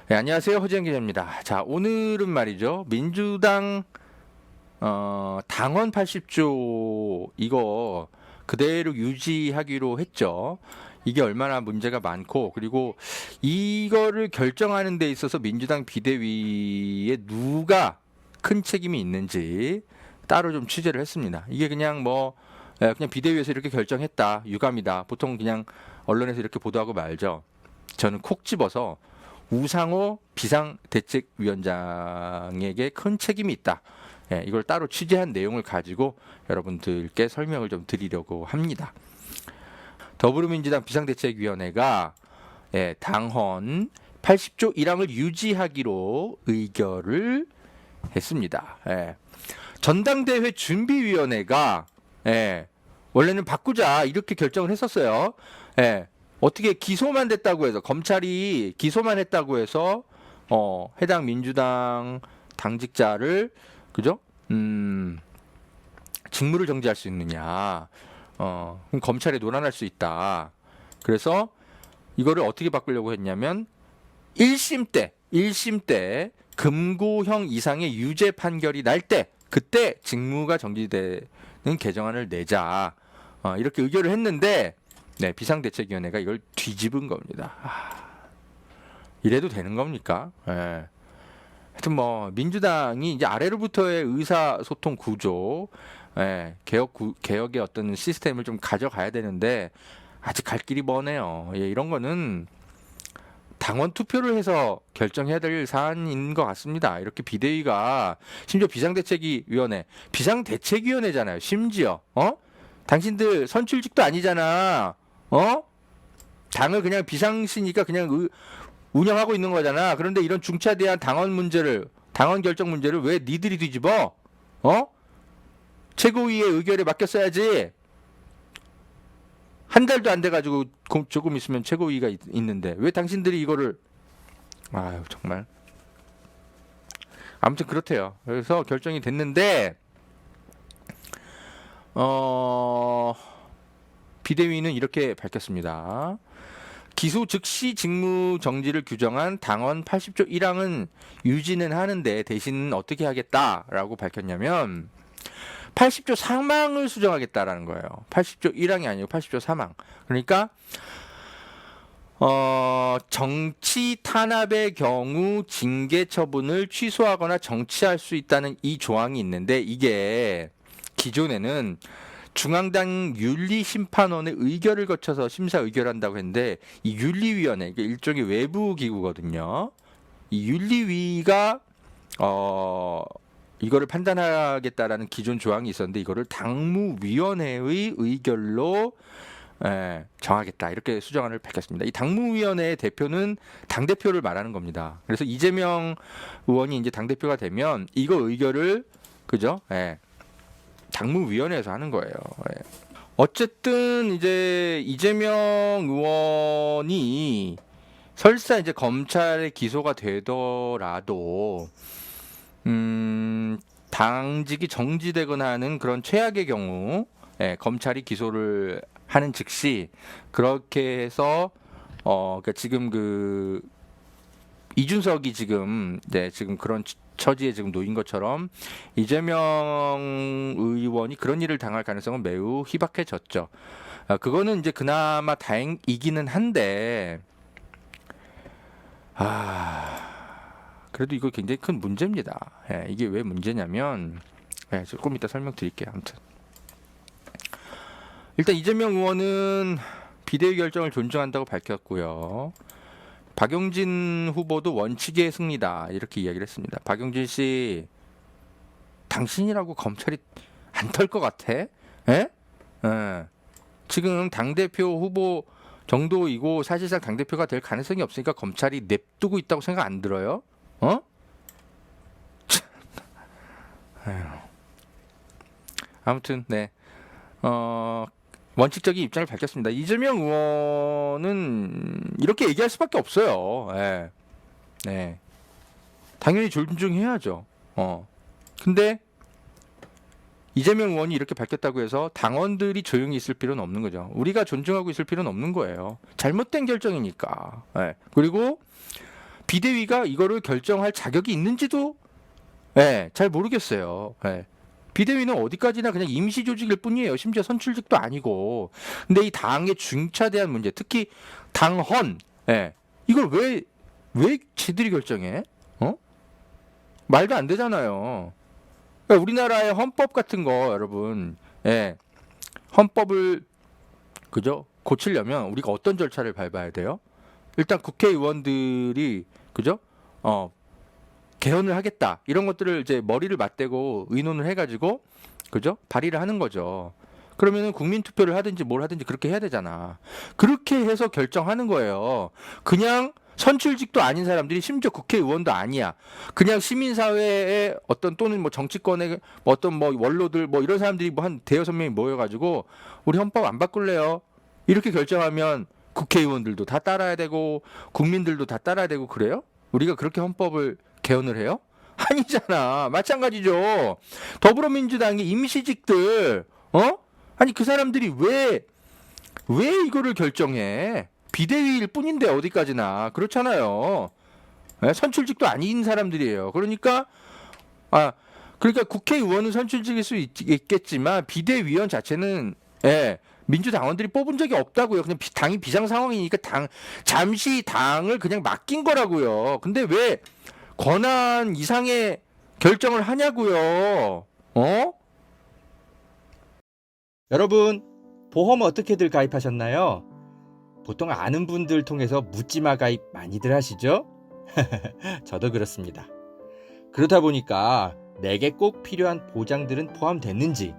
네, 안녕하세요. 허지영 기자입니다. 자, 오늘은 말이죠. 민주당 당원 80조 이거 그대로 유지하기로 했죠. 이게 얼마나 문제가 많고, 그리고 이거를 결정하는 데 있어서 민주당 비대위에 누가 큰 책임이 있는지 따로 좀 취재를 했습니다. 이게 그냥 그냥 비대위에서 이렇게 결정했다, 유감이다, 보통 그냥 언론에서 이렇게 보도하고 말죠. 저는 콕 집어서 우상호 비상대책위원장에게 큰 책임이 있다. 예, 이걸 따로 취재한 내용을 가지고 여러분들께 설명을 좀 드리려고 합니다. 더불어민주당 비상대책위원회가 당헌 80조 1항을 유지하기로 의결을 했습니다. 전당대회 준비위원회가 원래는 바꾸자 이렇게 결정을 했었어요. 어떻게 기소만 됐다고 해서, 검찰이 기소만 했다고 해서 해당 민주당 당직자를, 그죠? 직무를 정지할 수 있느냐? 그럼 검찰에 논란할 수 있다. 그래서 이거를 어떻게 바꾸려고 했냐면 1심 때 금고형 이상의 유죄 판결이 날 때, 그때 직무가 정지되는 개정안을 내자. 이렇게 의결을 했는데, 비상대책위원회가 이걸 뒤집은 겁니다. 이래도 되는 겁니까? 하여튼 민주당이 이제 아래로부터의 의사소통 구조, 개혁의 어떤 시스템을 좀 가져가야 되는데 아직 갈 길이 머네요. 이런 거는 당원 투표를 해서 결정해야 될 사안인 것 같습니다. 이렇게 비대위가, 심지어 비상대책위원회잖아요. 심지어 당신들 선출직도 아니잖아. 당을 그냥 비상시니까 그냥 운영하고 있는 거잖아. 그런데 이런 중차대한 당원 결정 문제를 왜 니들이 뒤집어? 최고위의 의결에 맡겼어야지. 한 달도 안 돼가지고 조금 있으면 최고위가 있는데 왜 당신들이 이거를, 아유 정말. 아무튼 그렇대요. 그래서 결정이 됐는데 비대위는 이렇게 밝혔습니다. 기소 즉시 직무 정지를 규정한 당헌 80조 1항은 유지는 하는데 대신 어떻게 하겠다라고 밝혔냐면 80조 3항을 수정하겠다라는 거예요. 80조 1항이 아니고 80조 3항. 그러니까 정치 탄압의 경우 징계 처분을 취소하거나 정치할 수 있다는 이 조항이 있는데, 이게 기존에는 중앙당 윤리심판원의 의결을 거쳐서 심사 의결한다고 했는데, 이 윤리위원회, 일종의 외부 기구거든요. 이 윤리위가 이거를 판단하겠다라는 기존 조항이 있었는데, 이거를 당무위원회의 의결로 정하겠다, 이렇게 수정안을 밝혔습니다. 이 당무위원회의 대표는 당대표를 말하는 겁니다. 그래서 이재명 의원이 이제 당대표가 되면 이거 의결을, 그죠? 당무위원회에서 하는 거예요. 어쨌든 이제 이재명 의원이 설사 이제 검찰에 기소가 되더라도 당직이 정지되거나 하는 그런 최악의 경우, 검찰이 기소를 하는 즉시 그렇게 해서 그러니까 지금 이준석이 지금 그런 처지에 지금 놓인 것처럼 이재명 의원이 그런 일을 당할 가능성은 매우 희박해졌죠. 그거는 이제 그나마 다행이기는 한데, 그래도 이거 굉장히 큰 문제입니다. 이게 왜 문제냐면, 조금 이따 설명드릴게요. 아무튼 일단 이재명 의원은 비대위 결정을 존중한다고 밝혔고요. 박용진 후보도 원칙의 승리다, 이렇게 이야기를 했습니다. 박용진 씨, 당신이라고 검찰이 안 털 것 같아? 지금 당대표 후보 정도이고 사실상 당대표가 될 가능성이 없으니까 검찰이 냅두고 있다고 생각 안 들어요? 아무튼 원칙적인 입장을 밝혔습니다. 이재명 의원은 이렇게 얘기할 수밖에 없어요. 당연히 존중해야죠. 근데 이재명 의원이 이렇게 밝혔다고 해서 당원들이 조용히 있을 필요는 없는 거죠. 우리가 존중하고 있을 필요는 없는 거예요. 잘못된 결정이니까. 그리고 비대위가 이거를 결정할 자격이 있는지도 잘 모르겠어요. 비대위는 어디까지나 그냥 임시 조직일 뿐이에요. 심지어 선출직도 아니고. 근데 이 당의 중차대한 문제, 특히 당헌, 이걸 왜 지들이 결정해? 말도 안 되잖아요. 그러니까 우리나라의 헌법 같은 거, 여러분, 헌법을 그죠? 고치려면 우리가 어떤 절차를 밟아야 돼요? 일단 국회의원들이 그죠? 개헌을 하겠다 이런 것들을 이제 머리를 맞대고 의논을 해가지고 그죠? 발의를 하는 거죠. 그러면은 국민 투표를 하든지 뭘 하든지 그렇게 해야 되잖아. 그렇게 해서 결정하는 거예요. 그냥 선출직도 아닌 사람들이 심지어 국회의원도 아니야. 그냥 시민사회의 어떤 또는 뭐 정치권의 어떤 뭐 원로들 뭐 이런 사람들이 뭐 한 대여섯 명이 모여가지고 우리 헌법 안 바꿀래요. 이렇게 결정하면 국회의원들도 다 따라야 되고 국민들도 다 따라야 되고 그래요? 우리가 그렇게 헌법을 개헌을 해요? 아니잖아. 마찬가지죠. 더불어민주당의 임시직들, 아니 그 사람들이 왜 이거를 결정해? 비대위일 뿐인데 어디까지나 그렇잖아요. 선출직도 아닌 사람들이에요. 그러니까 국회의원은 선출직일 수 있겠지만 비대위원 자체는 민주당원들이 뽑은 적이 없다고요. 그냥 당이 비상 상황이니까 잠시 당을 그냥 맡긴 거라고요. 근데 왜 권한 이상의 결정을 하냐고요. 여러분, 보험 어떻게들 가입하셨나요? 보통 아는 분들 통해서 묻지마 가입 많이들 하시죠? 저도 그렇습니다. 그러다 보니까 내게 꼭 필요한 보장들은 포함됐는지,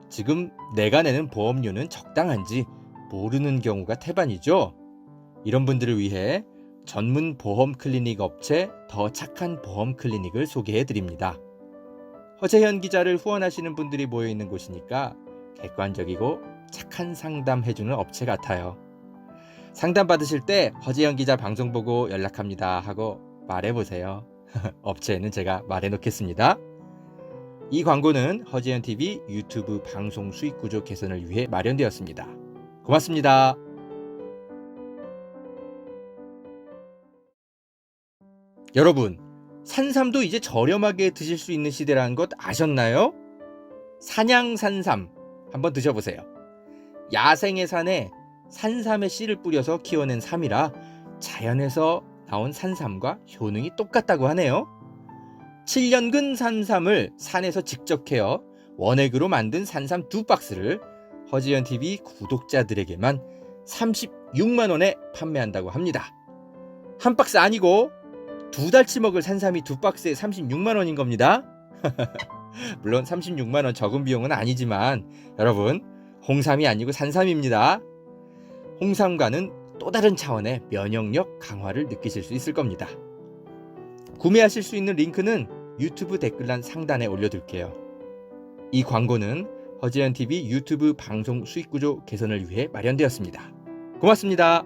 지금 내가 내는 보험료는 적당한지 모르는 경우가 태반이죠. 이런 분들을 위해 전문 보험 클리닉 업체 더 착한 보험 클리닉을 소개해 드립니다. 허재현 기자를 후원하시는 분들이 모여 있는 곳이니까 객관적이고 착한 상담 해주는 업체 같아요. 상담 받으실 때 허재현 기자 방송 보고 연락합니다 하고 말해보세요. 업체에는 제가 말해놓겠습니다. 이 광고는 허재현 TV 유튜브 방송 수익 구조 개선을 위해 마련되었습니다. 고맙습니다. 여러분, 산삼도 이제 저렴하게 드실 수 있는 시대라는 것 아셨나요? 산양산삼 한번 드셔보세요. 야생의 산에 산삼의 씨를 뿌려서 키워낸 삼이라 자연에서 나온 산삼과 효능이 똑같다고 하네요. 7년근 산삼을 산에서 직접 캐어 원액으로 만든 산삼 2박스를 허지연TV 구독자들에게만 36만 원에 판매한다고 합니다. 한 박스 아니고 2달치 먹을 산삼이 2박스에 36만 원인 겁니다. 물론 36만 원 적은 비용은 아니지만 여러분, 홍삼이 아니고 산삼입니다. 홍삼과는 또 다른 차원의 면역력 강화를 느끼실 수 있을 겁니다. 구매하실 수 있는 링크는 유튜브 댓글란 상단에 올려둘게요. 이 광고는 허재현TV 유튜브 방송 수익구조 개선을 위해 마련되었습니다. 고맙습니다.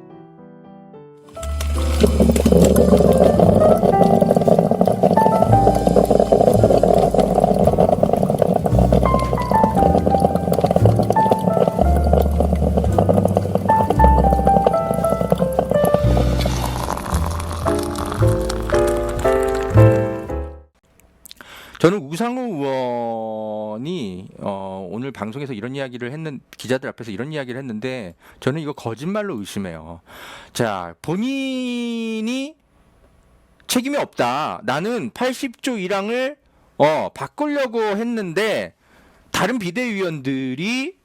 저는 우상호 의원이 오늘 방송에서 이런 이야기를 기자들 앞에서 이런 이야기를 했는데 저는 이거 거짓말로 의심해요. 자, 본인이 책임이 없다. 나는 80조 1항을 바꾸려고 했는데 다른 비대위원들이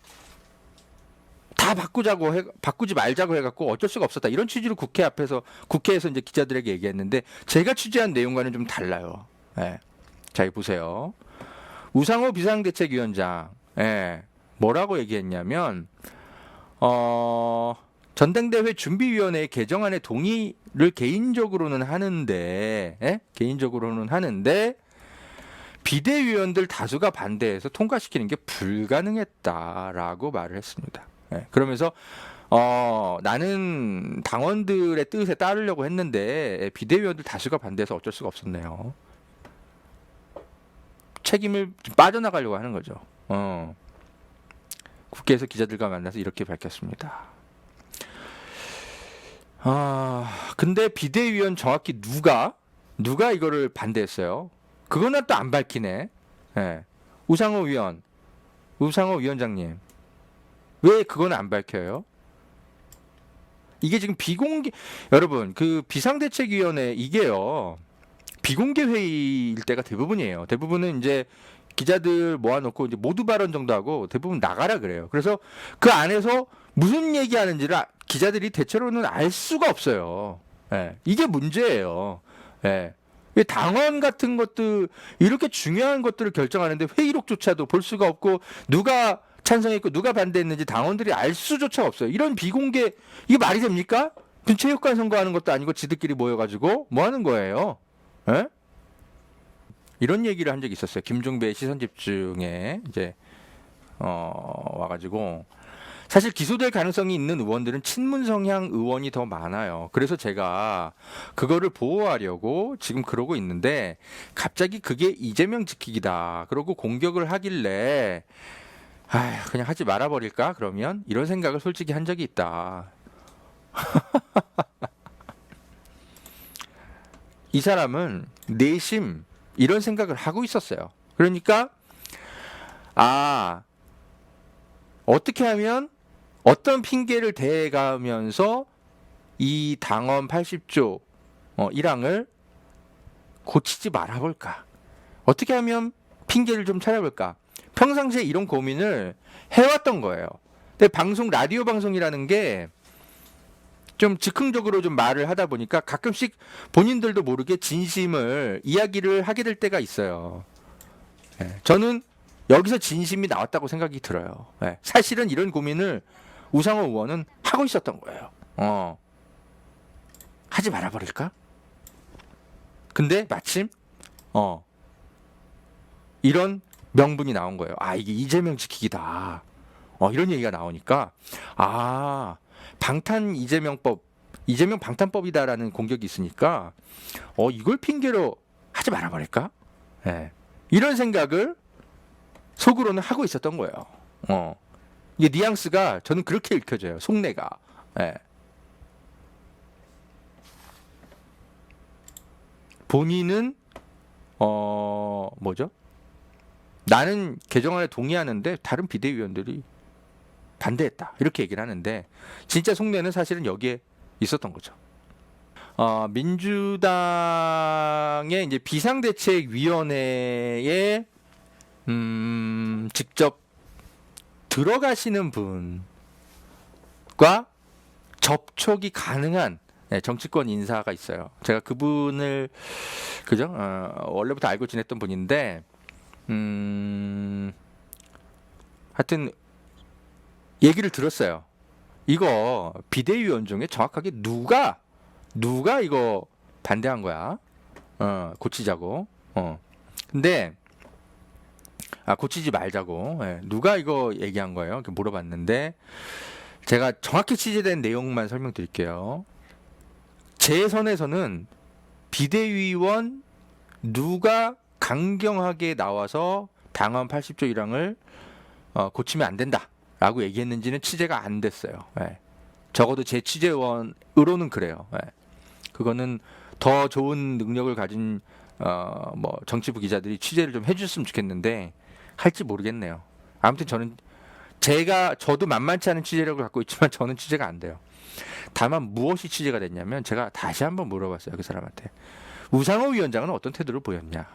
다 바꾸지 말자고 해갖고 어쩔 수가 없었다. 이런 취지로 국회에서 이제 기자들에게 얘기했는데 제가 취재한 내용과는 좀 달라요. 자, 여기 보세요. 우상호 비상대책위원장, 뭐라고 얘기했냐면, 전당대회 준비위원회 개정안에 동의를 개인적으로는 하는데, 비대위원들 다수가 반대해서 통과시키는 게 불가능했다라고 말을 했습니다. 그러면서, 나는 당원들의 뜻에 따르려고 했는데, 비대위원들 다수가 반대해서 어쩔 수가 없었네요. 책임을 빠져나가려고 하는 거죠. 국회에서 기자들과 만나서 이렇게 밝혔습니다. 근데 비대위원 정확히 누가 이거를 반대했어요? 그거는 또 안 밝히네. 예. 우상호 위원장님. 왜 그건 안 밝혀요? 이게 지금 여러분, 그 비상대책위원회 이게요. 비공개 회의일 때가 대부분이에요. 대부분은 이제 기자들 모아놓고 이제 모두 발언 정도 하고 대부분 나가라 그래요. 그래서 그 안에서 무슨 얘기하는지를 기자들이 대체로는 알 수가 없어요. 예, 이게 문제예요. 예. 왜 당원 같은 것들 이렇게 중요한 것들을 결정하는데 회의록조차도 볼 수가 없고 누가 찬성했고 누가 반대했는지 당원들이 알 수조차 없어요. 이런 비공개 이게 말이 됩니까? 체육관 선거하는 것도 아니고 지들끼리 모여가지고 뭐 하는 거예요? 예? 이런 얘기를 한 적이 있었어요. 김종배의 시선집중에 이제 와가지고 사실 기소될 가능성이 있는 의원들은 친문 성향 의원이 더 많아요. 그래서 제가 그거를 보호하려고 지금 그러고 있는데 갑자기 그게 이재명 지키기다. 그러고 공격을 하길래 그냥 하지 말아버릴까? 그러면 이런 생각을 솔직히 한 적이 있다. 이 사람은 내심 이런 생각을 하고 있었어요. 그러니까 어떻게 하면 어떤 핑계를 대가면서 이 당원 80조 1항을 고치지 말아볼까? 어떻게 하면 핑계를 좀 찾아볼까? 평상시에 이런 고민을 해왔던 거예요. 근데 라디오 방송이라는 게 좀 즉흥적으로 좀 말을 하다 보니까 가끔씩 본인들도 모르게 진심을 이야기를 하게 될 때가 있어요. 저는 여기서 진심이 나왔다고 생각이 들어요. 사실은 이런 고민을 우상호 의원은 하고 있었던 거예요. 하지 말아버릴까? 근데 마침 이런 명분이 나온 거예요. 이게 이재명 지키기다. 이런 얘기가 나오니까 이재명 방탄법이다라는 공격이 있으니까 이걸 핑계로 하지 말아버릴까? 이런 생각을 속으로는 하고 있었던 거예요. 이게 뉘앙스가 저는 그렇게 읽혀져요. 속내가. 본인은 뭐죠? 나는 개정안에 동의하는데 다른 비대위원들이 반대했다. 이렇게 얘기를 하는데 진짜 속내는 사실은 여기에 있었던 거죠. 민주당의 이제 비상대책위원회에 직접 들어가시는 분과 접촉이 가능한 정치권 인사가 있어요. 제가 그분을 원래부터 알고 지냈던 분인데 하여튼 얘기를 들었어요. 이거 비대위원 중에 정확하게 누가 이거 반대한 거야? 고치자고. 근데 고치지 말자고. 누가 이거 얘기한 거예요? 이렇게 물어봤는데 제가 정확히 취재된 내용만 설명드릴게요. 제 선에서는 비대위원 누가 강경하게 나와서 당원 80조 1항을 고치면 안 된다라고 얘기했는지는 취재가 안 됐어요. 적어도 제 취재원으로는 그래요. 그거는 더 좋은 능력을 가진 뭐 정치부 기자들이 취재를 좀 해줬으면 좋겠는데 할지 모르겠네요. 아무튼 저도 만만치 않은 취재력을 갖고 있지만 저는 취재가 안 돼요. 다만 무엇이 취재가 됐냐면 제가 다시 한번 물어봤어요. 그 사람한테. 우상호 위원장은 어떤 태도를 보였냐.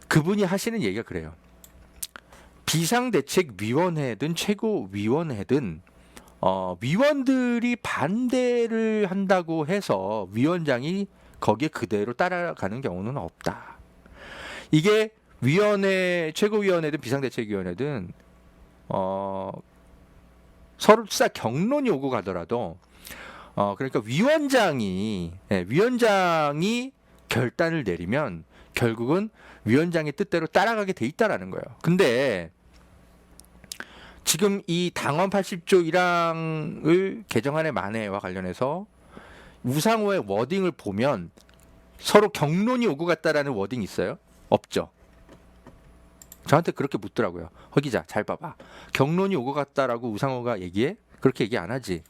그분이 하시는 얘기가 그래요. 비상대책위원회든 최고위원회든 위원들이 반대를 한다고 해서 위원장이 거기에 그대로 따라가는 경우는 없다. 이게 최고위원회든 비상대책위원회든 서로 경론이 오고 가더라도 그러니까 위원장이 결단을 내리면 결국은 위원장의 뜻대로 따라가게 돼 있다라는 거예요. 근데 지금 이 당원 80조 1항을 개정안의 만회와 관련해서 우상호의 워딩을 보면 서로 경론이 오고 갔다라는 워딩이 있어요? 없죠. 저한테 그렇게 묻더라고요. 허 기자 잘 봐봐. 경론이 오고 갔다라고 우상호가 얘기해? 그렇게 얘기 안 하지.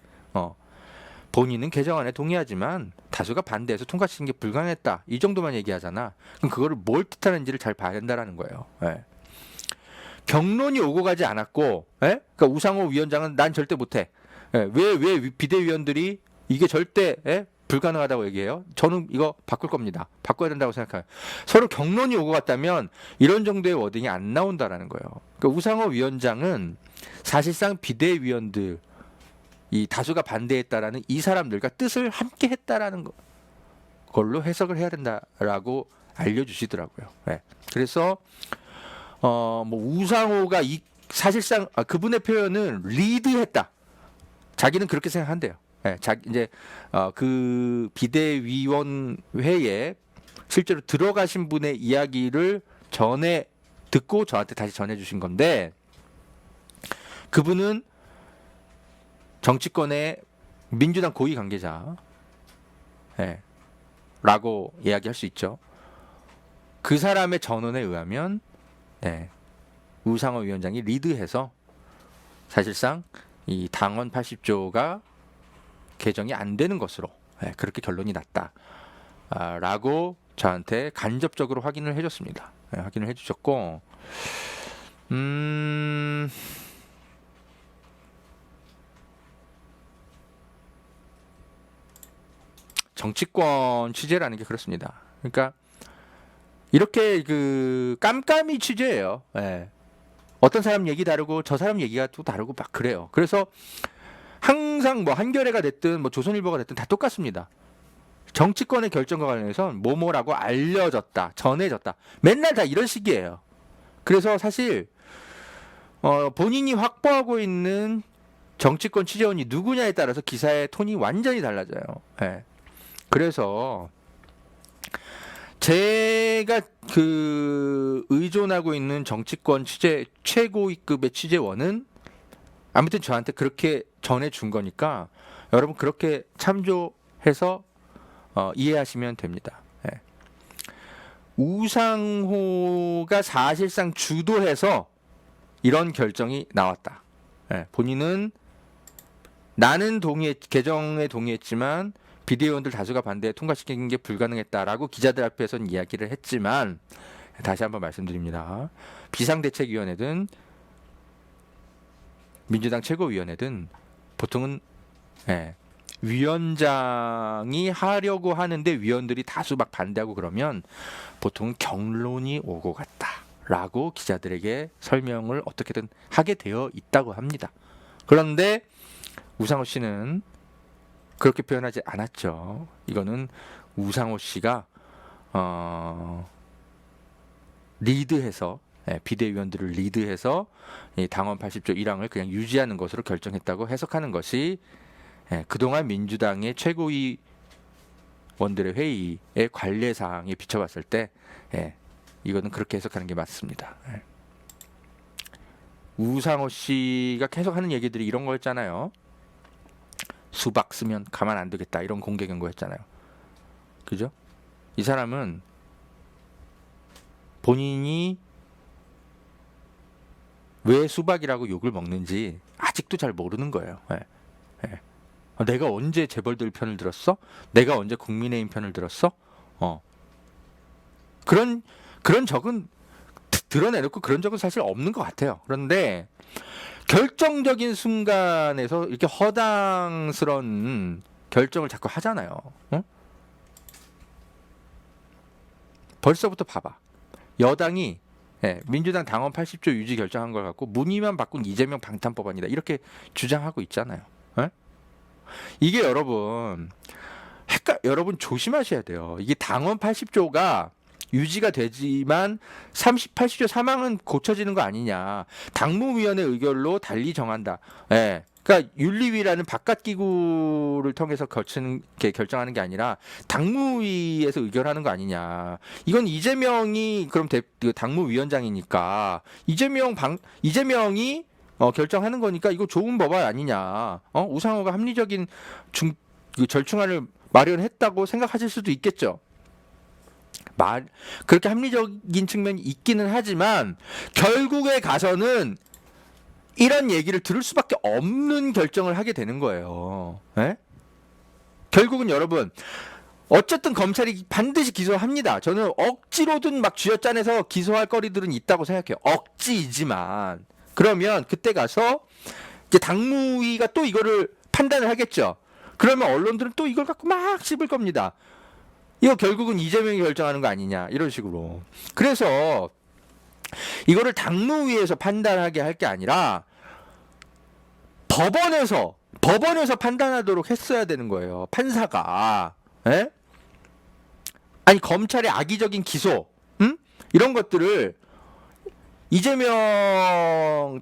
본인은 개정안에 동의하지만 다수가 반대해서 통과시킨 게 불가능했다. 이 정도만 얘기하잖아. 그럼 그거를 뭘 뜻하는지를 잘 봐야 된다라는 거예요. 예. 경론이 오고 가지 않았고, 예? 그러니까 우상호 위원장은 난 절대 못해. 예. 왜 비대위원들이 이게 절대 불가능하다고 얘기해요? 저는 이거 바꿀 겁니다. 바꿔야 된다고 생각해요. 서로 경론이 오고 갔다면 이런 정도의 워딩이 안 나온다라는 거예요. 그러니까 우상호 위원장은 사실상 비대위원들 이 다수가 반대했다라는 이 사람들과 뜻을 함께 했다라는 걸로 해석을 해야 된다라고 알려주시더라고요. 네. 그래서 뭐 우상호가 사실상 그분의 표현은 리드했다. 자기는 그렇게 생각한대요. 네. 이제 그 비대위원회에 실제로 들어가신 분의 이야기를 전에 듣고 저한테 다시 전해주신 건데 그분은 정치권의 민주당 고위 관계자, 라고 이야기할 수 있죠. 그 사람의 전언에 의하면 우상호 위원장이 리드해서 사실상 이 당헌 80조가 개정이 안 되는 것으로 그렇게 결론이 났다라고 저한테 간접적으로 확인을 해줬습니다. 확인을 해주셨고, 정치권 취재라는 게 그렇습니다. 그러니까 이렇게 그 깜깜이 취재예요. 어떤 사람 얘기 다르고 저 사람 얘기가 또 다르고 막 그래요. 그래서 항상 뭐 한겨레가 됐든 뭐 조선일보가 됐든 다 똑같습니다. 정치권의 결정과 관련해서 뭐뭐라고 알려졌다, 전해졌다. 맨날 다 이런 식이에요. 그래서 사실 본인이 확보하고 있는 정치권 취재원이 누구냐에 따라서 기사의 톤이 완전히 달라져요. 그래서 제가 그 의존하고 있는 정치권 취재 최고위급의 취재원은 아무튼 저한테 그렇게 전해준 거니까 여러분 그렇게 참조해서 이해하시면 됩니다. 우상호가 사실상 주도해서 이런 결정이 나왔다. 본인은 나는 개정에 동의했지만 비대위원들 다수가 반대해 통과시키는 게 불가능했다라고 기자들 앞에서는 이야기를 했지만 다시 한번 말씀드립니다. 비상대책위원회든 민주당 최고위원회든 보통은 위원장이 하려고 하는데 위원들이 다수 막 반대하고 그러면 보통은 경론이 오고 갔다라고 기자들에게 설명을 어떻게든 하게 되어 있다고 합니다. 그런데 우상호 씨는 그렇게 표현하지 않았죠. 이거는 우상호 씨가 리드해서 비대위원들을 리드해서 이 당헌 80조 1항을 그냥 유지하는 것으로 결정했다고 해석하는 것이 그동안 민주당의 최고위원들의 회의의 관례 사항에 비춰봤을 때 이거는 그렇게 해석하는 게 맞습니다. 우상호 씨가 계속 하는 얘기들이 이런 거였잖아요. 수박 쓰면 가만 안 두겠다 이런 공개 경고였잖아요. 그죠? 이 사람은 본인이 왜 수박이라고 욕을 먹는지 아직도 잘 모르는 거예요. 내가 언제 재벌들 편을 들었어? 내가 언제 국민의힘 편을 들었어? 그런 적은 드러내놓고 그런 적은 사실 없는 것 같아요. 그런데 결정적인 순간에서 이렇게 허당스러운 결정을 자꾸 하잖아요. 벌써부터 봐봐. 여당이 민주당 당헌 80조 유지 결정한 걸 갖고 문의만 바꾼 이재명 방탄법안이다 이렇게 주장하고 있잖아요. 이게 여러분 조심하셔야 돼요. 이게 당헌 80조가 유지가 되지만 80조 3항은 고쳐지는 거 아니냐. 당무위원회 의결로 달리 정한다. 그러니까 윤리위라는 바깥 기구를 통해서 결정하는 게 아니라 당무위에서 의결하는 거 아니냐. 이건 이재명이 그럼 당무위원장이니까 이재명이 결정하는 거니까 이거 좋은 법안 아니냐. 우상호가 합리적인 절충안을 마련했다고 생각하실 수도 있겠죠. 그렇게 합리적인 측면이 있기는 하지만 결국에 가서는 이런 얘기를 들을 수밖에 없는 결정을 하게 되는 거예요. 결국은 여러분 어쨌든 검찰이 반드시 기소합니다. 저는 억지로든 막 쥐어짜내서 기소할 거리들은 있다고 생각해요. 억지이지만 그러면 그때 가서 이제 당무위가 또 이거를 판단을 하겠죠. 그러면 언론들은 또 이걸 갖고 막 씹을 겁니다. 이거 결국은 이재명이 결정하는 거 아니냐 이런 식으로. 그래서 이거를 당무위에서 판단하게 할 게 아니라 법원에서 판단하도록 했어야 되는 거예요. 판사가. 에? 아니 검찰의 악의적인 기소, 이런 것들을 이재명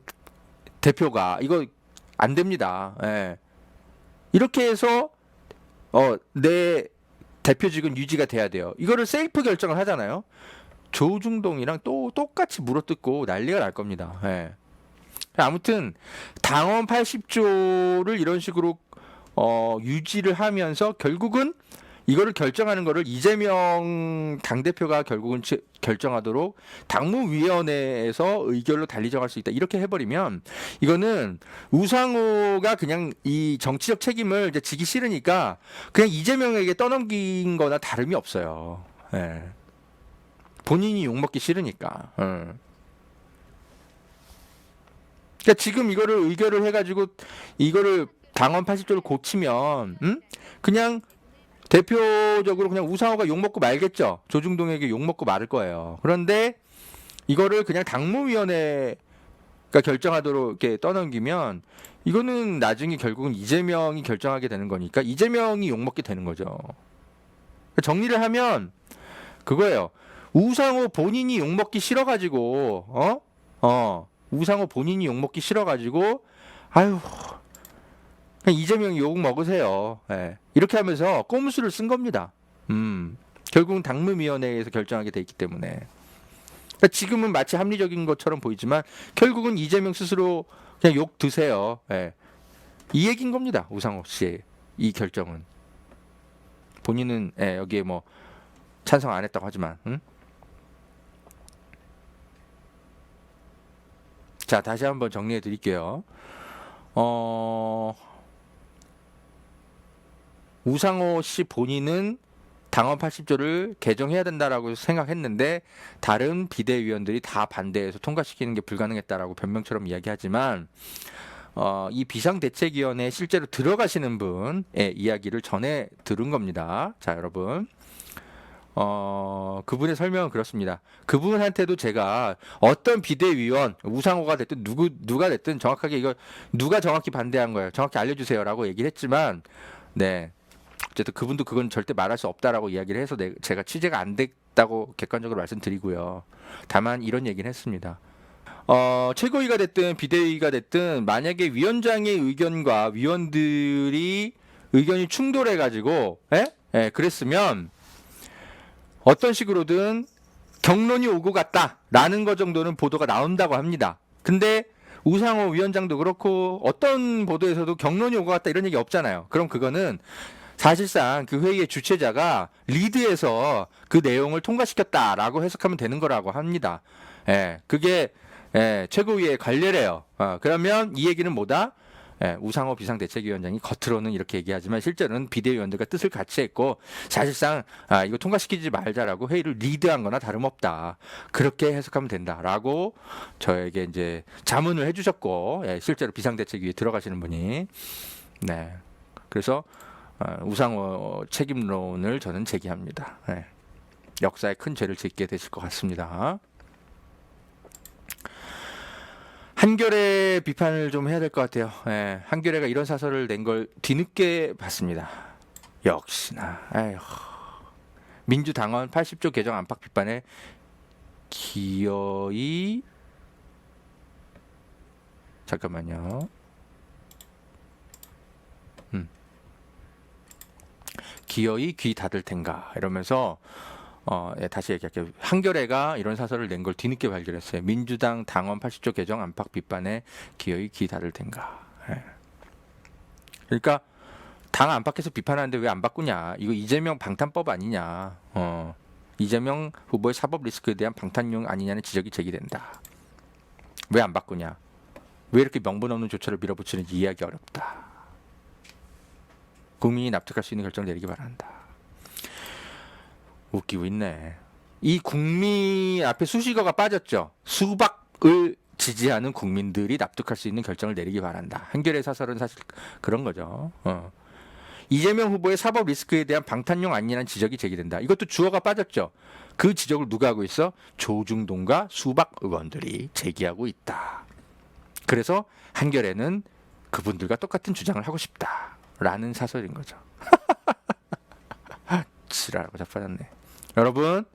대표가 이거 안 됩니다. 예. 이렇게 해서 내 대표직은 유지가 돼야 돼요. 이거를 셀프 결정을 하잖아요. 조중동이랑 또 똑같이 물어뜯고 난리가 날 겁니다. 예. 아무튼 당원 80조를 이런 식으로 유지를 하면서 결국은 이거를 결정하는 거를 이재명 당대표가 결국은 결정하도록 당무위원회에서 의결로 달리 정할 수 있다. 이렇게 해버리면 이거는 우상호가 그냥 이 정치적 책임을 이제 지기 싫으니까 그냥 이재명에게 떠넘긴 거나 다름이 없어요. 예. 본인이 욕먹기 싫으니까. 그러니까 지금 이거를 의결을 해가지고 이거를 당원 80조를 고치면 그냥 대표적으로 그냥 우상호가 욕먹고 말겠죠. 조중동에게 욕먹고 말을 거예요. 그런데 이거를 그냥 당무위원회가 결정하도록 이렇게 떠넘기면 이거는 나중에 결국은 이재명이 결정하게 되는 거니까 이재명이 욕먹게 되는 거죠. 정리를 하면 그거예요. 우상호 본인이 욕먹기 싫어가지고 우상호 본인이 욕먹기 싫어가지고 아유 그냥 이재명이 욕 먹으세요. 예. 이렇게 하면서 꼼수를 쓴 겁니다. 결국은 당무위원회에서 결정하게 돼 있기 때문에. 그러니까 지금은 마치 합리적인 것처럼 보이지만 결국은 이재명 스스로 그냥 욕 드세요. 예. 이 얘기인 겁니다. 우상호 씨의 이 결정은. 본인은 여기에 뭐 찬성 안 했다고 하지만. 자, 다시 한번 정리해 드릴게요. 우상호 씨 본인은 당원 80조를 개정해야 된다라고 생각했는데 다른 비대위원들이 다 반대해서 통과시키는 게 불가능했다라고 변명처럼 이야기하지만 이 비상대책위원회에 실제로 들어가시는 분의 이야기를 전해 들은 겁니다. 자, 여러분. 그분의 설명은 그렇습니다. 그분한테도 제가 어떤 비대위원, 우상호가 됐든 누가 됐든 정확하게 이거 누가 정확히 반대한 거예요. 정확히 알려주세요라고 얘기를 했지만, 네. 어쨌든 그분도 그건 절대 말할 수 없다라고 이야기를 해서 제가 취재가 안 됐다고 객관적으로 말씀드리고요. 다만 이런 얘기는 했습니다. 최고위가 됐든 비대위가 됐든 만약에 위원장의 의견과 위원들이 의견이 충돌해가지고, 그랬으면 어떤 식으로든 경론이 오고 갔다라는 것 정도는 보도가 나온다고 합니다. 근데 우상호 위원장도 그렇고 어떤 보도에서도 경론이 오고 갔다 이런 얘기 없잖아요. 그럼 그거는 사실상 그 회의의 주최자가 리드해서 그 내용을 통과시켰다라고 해석하면 되는 거라고 합니다. 그게 최고위의 관례래요. 그러면 이 얘기는 뭐다? 우상호 비상대책위원장이 겉으로는 이렇게 얘기하지만 실제로는 비대위원들과 뜻을 같이 했고 사실상 이거 통과시키지 말자라고 회의를 리드한 거나 다름없다. 그렇게 해석하면 된다라고 저에게 이제 자문을 해주셨고 실제로 비상대책위에 들어가시는 분이 네. 그래서 우상호 책임론을 저는 제기합니다. 역사에 큰 죄를 짓게 되실 것 같습니다. 한겨레 비판을 좀 해야 될 것 같아요. 한겨레가 이런 사설을 낸 걸 뒤늦게 봤습니다. 역시나 민주당원 80조 개정 안팎 비판에 기어이 잠깐만요. 기어이 귀 닫을 텐가 이러면서 다시 얘기할게요. 한겨레가 이런 사설을 낸 걸 뒤늦게 발견했어요. 민주당 당원 80조 개정 안팎 비판에 기어이 귀 닫을 텐가. 그러니까 당 안팎에서 비판하는데 왜 안 바꾸냐. 이거 이재명 방탄법 아니냐. 이재명 후보의 사법 리스크에 대한 방탄용 아니냐는 지적이 제기된다. 왜 안 바꾸냐. 왜 이렇게 명분 없는 조처를 밀어붙이는지 이해하기 어렵다. 국민이 납득할 수 있는 결정을 내리기 바란다. 웃기고 있네. 이 국민 앞에 수식어가 빠졌죠. 수박을 지지하는 국민들이 납득할 수 있는 결정을 내리기 바란다. 한겨레 사설은 사실 그런 거죠. 이재명 후보의 사법 리스크에 대한 방탄용 아니냐는 지적이 제기된다. 이것도 주어가 빠졌죠. 그 지적을 누가 하고 있어? 조중동과 수박 의원들이 제기하고 있다. 그래서 한겨레는 그분들과 똑같은 주장을 하고 싶다라는 사설인 거죠. 지랄하고 자빠졌네. 여러분,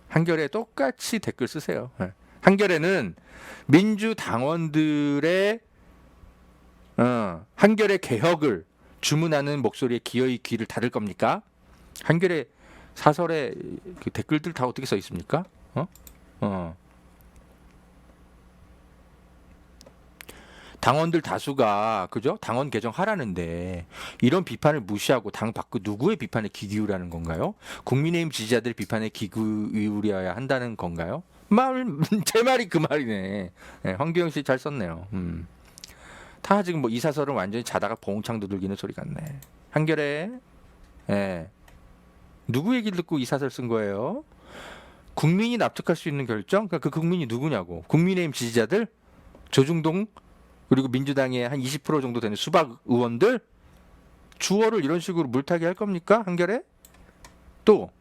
한겨레 똑같이 댓글 쓰세요. 한겨레는 민주당원들의 한겨레 개혁을 주문하는 목소리에 기어이 귀를 닫을 겁니까? 한겨레 사설에 그 댓글들 다 어떻게 써 있습니까? 당원들 다수가 그죠? 당원 개정하라는데 이런 비판을 무시하고 당 밖 누구의 비판에 귀 기울이라는 건가요? 국민의힘 지지자들 비판에 귀 기울여야 한다는 건가요? 제 말이 그 말이네. 황교영 씨 잘 썼네요. 다 지금 뭐 이 사설은 완전히 자다가 봉창 두들기는 소리 같네. 한겨레, 누구 얘기를 듣고 이 사설 쓴 거예요? 국민이 납득할 수 있는 결정? 그러니까 그 국민이 누구냐고? 국민의힘 지지자들, 조중동 그리고 민주당의 한 20% 정도 되는 수박 의원들 주어를 이런 식으로 물타기 할 겁니까? 한겨레? 또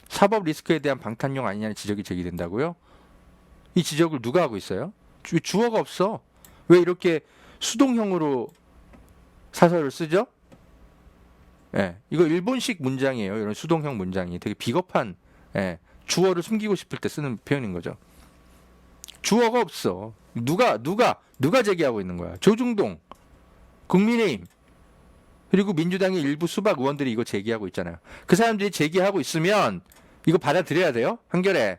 사법 리스크에 대한 방탄용 아니냐는 지적이 제기된다고요? 이 지적을 누가 하고 있어요? 주어가 없어. 왜 이렇게 수동형으로 사설을 쓰죠? 이거 일본식 문장이에요. 이런 수동형 문장이 되게 비겁한 주어를 숨기고 싶을 때 쓰는 표현인 거죠. 주어가 없어. 누가 제기하고 있는 거야? 조중동, 국민의힘, 그리고 민주당의 일부 수박 의원들이 이거 제기하고 있잖아요. 그 사람들이 제기하고 있으면 이거 받아들여야 돼요. 한겨레,